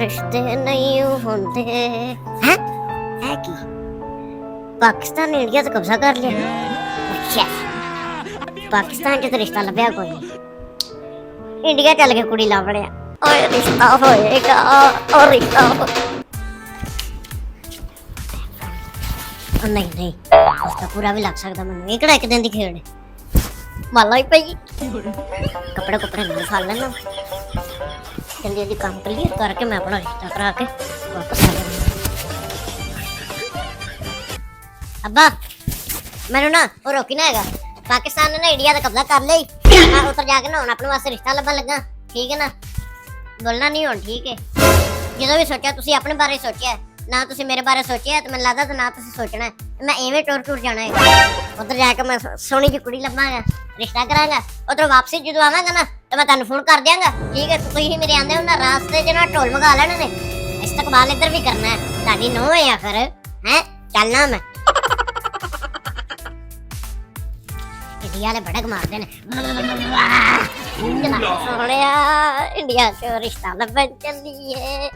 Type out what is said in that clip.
रिश्ते नहीं होंगे हैं है की पाकिस्तान ने इंडिया तो कब्जा कर लिया। अच्छा पाकिस्तान च तो रिश्ता लभ्या कोई नहीं, इंडिया चल के कुड़ी ला बड़िया और रिश्ता होएगा और रिश्ता हो नहीं नहीं उसका पूरा भी लग सकता मैं एकड़ा एक दिन दी खेड़ माला ही पई कपड़े कपड़े नहीं फाड़ लेना जल्दी जल्दी काम क्लियर करके मैं अपना रिश्ता करा के वापस आ जाऊंगा। अब्बा मैंने ना वो रोकी ना हैगा पाकिस्तान ने ना इंडिया का कब्जा कर लिया मैं उधर जाके ना अपने वास्ते रिश्ता लभन लगा ठीक है ना बोलना नहीं हो ठीक है जो भी सोचा तुसी अपने बारे सोचा ना तुसी मेरे बारे सोचा तो मैंने लगता ना तुसी सोचना है मैं एवें टूर टूर जाना है उधर जाके मैं सोनी जी कुड़ी लभांगा रिश्ता करांगा उधर वापसी जो आवांगा ना तो मैं तेन फोन कर दियांगा ठीक है तुसी मेरे आंदे हो ना रास्ते च ना ढोल मंगा लेने ने इस्तकबाल इधर भी करना है ताड़ी नो है या फिर हैं चलना मैं इंडिया ले भड़क मारते ने सोनिया इंडिया से रिश्ता लभन चलिए